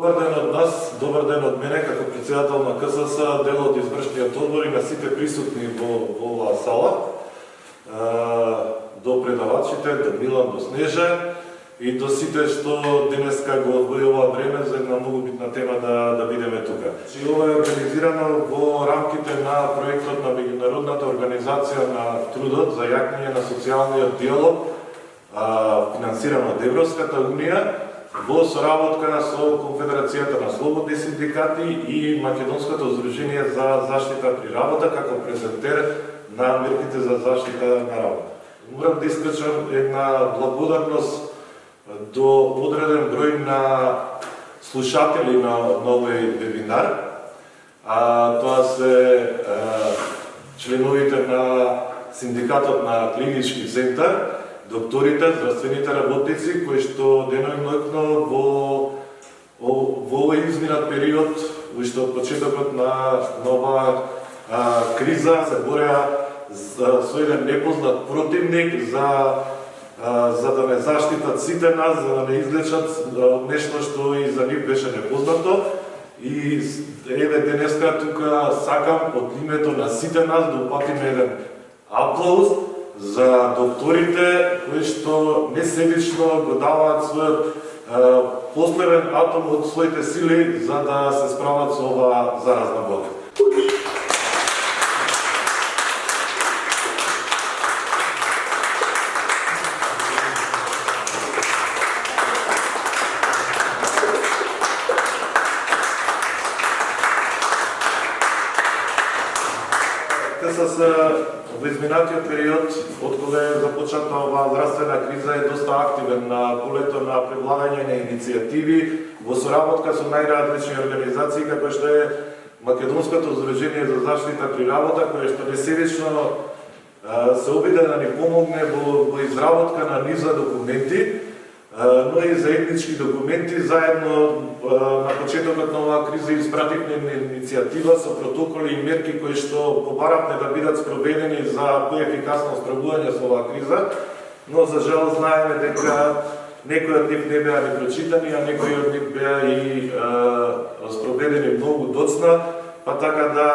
Добар ден од нас, добар ден од мене како председател на КСС, дел од извршниот одбор и на сите присутни во оваа сала. До предавачите, до Милан, до Снежа и до сите што денеска го одвојуваат време за една многу битна тема да бидеме тука. Ова е организирано во рамките на проектот на Меѓународната организација на трудот за јакнење на социјалниот диалог, финансирано од Европската унија, во соработка со Конфедерацијата на слободни синдикати и Македонското здружение за заштита при работа како презентер на мерките за заштита на работа. Морам да искачам една благодарност до одреден број на слушатели на овој вебинар. Тоа се членовите на Синдикатот на Клинички центар, докторите, здравствените работници, кои што деноноќно во овој изминат период, уште од почетокот на нова криза, се бореа со еден непознат противник за да не заштитат сите нас, за да не излечат нешто што и за нив беше непознато. И еве денеска тука сакам од името на сите нас да упатиме еден аплауз за докторите кои што несебично го даваат својот последен атом од своите сили за да се справат со оваа заразна болест. Во изминатиот период, од кога е започната оваа здравствена криза, е доста активен на полето на предлагање на иницијативи во соработка со најразлични организации, како што е Македонското здружение за заштита при работа, кое што несебично се обиде да ни помогне во изработка на низа документи, но и заеднички документи. Заедно на почетокот на оваа криза испративме иницијатива со протоколи и мерки кои што побаравме да бидат спроведени за поефикасно справување со оваа криза, но за жал знаеме дека некои од нив не беа ни прочитани, а некои од нив беа и спроведени многу доцна, па така да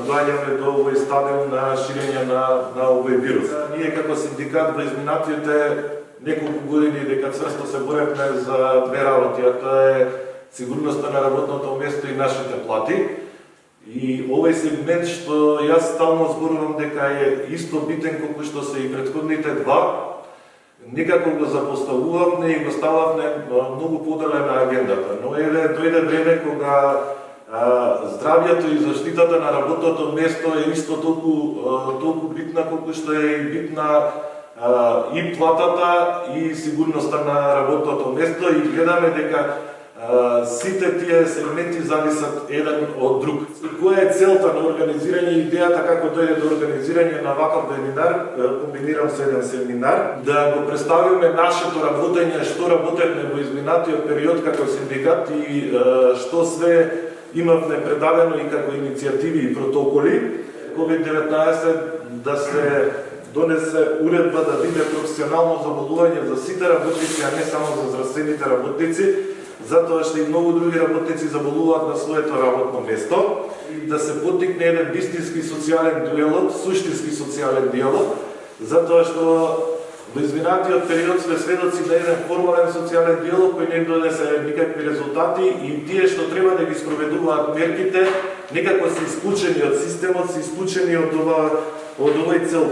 доаѓаме до овој стадиум на ширење на овој вирус. Ние како синдикат во изминатите неколку години дека цврсто се боревме за две работи, а тоа е сигурноста на работното место и нашите плати. И овој сегмент што јас стално зборувам дека е исто битен колку што се и претходните два, некако го запоставувавме и го стававме многу подале на агендата. Но дојде време кога здравјето и заштитата на работното место е исто толку битна колку што е и битна и платата и сигурноста на работното место, и гледаме дека сите тие сегменти зависат еден од друг. Која е целта на организирање, идејата како дојде до организирање на ваков вебинар, комбинирам со еден семинар, да го представиме нашето работење, што работевме во изминатиот период како синдикат и што све имавме предадено и како иницијативи и протоколи. COVID-19 да се донесе уредба да биде професионално заболување за сите работници, а не само за здравствените работници, затоа што и многу други работници заболуваат на своето работно место, и да се поттикне еден вистински социјален диалог, суштински социјален диалог, затоа што во изминатиот период сме сведоци на еден формален социјален диалог кој не донесе никакви резултати, и тие што треба да ги спроведуваат мерките некако се исклучени од системот, се исклучени од овој цел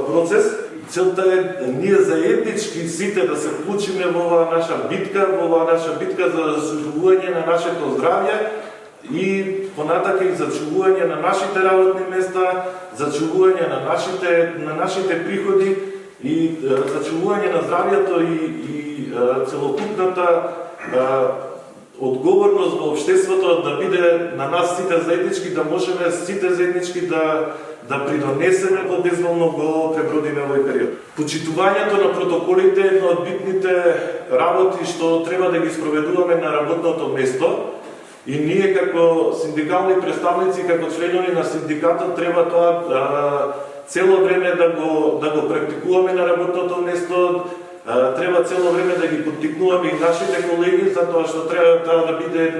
процес. Целта е ние заеднички сите да се вклучиме во оваа наша битка, за зачувување на нашето здравје и понатака и зачувување на нашите работни места, зачувување на нашите приходи и зачувување на здравјето и целокупната одговорност во општеството да биде на нас сите заеднички, да можеме сите заеднички да придонесеме во безболно го пребродиме овој период. Почитувањето на протоколите е една од битните работи што треба да ги спроведуваме на работното место, и ние како синдикални представници, како членови на синдикатот треба тоа цело време да го практикуваме на работното место, треба цело време да ги поттикнуваме и нашите колеги, затоа што треба да биде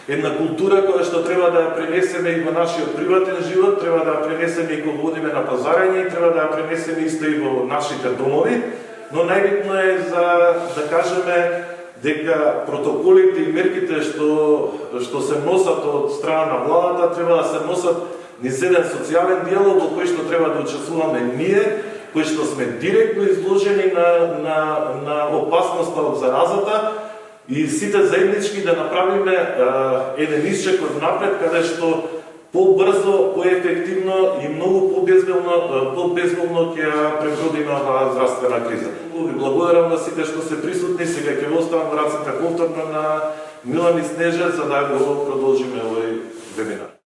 една култура која што треба да ја пренесеме и во нашиот приватен живот, треба да ја пренесеме и кога одиме на пазарење, и треба да ја пренесеме исто и во нашите домови, но најбитно е да кажеме дека протоколите и мерките што се носат од страна на владата треба да се носат низ еден социјален диалог во кој што треба да учествуваме ние, кои што сме директно изложени на опасноста од заразата, и сите заеднички да направиме еден исчекор напред, каде што побрзо, поефективно и многу побезболно ќе ја пребродиме оваа здравствена криза. Ви благодарам на сите што се присутни, сега ќе го оставам рацете повторно на Милан и Снежа за да го продолжиме овој вебинар.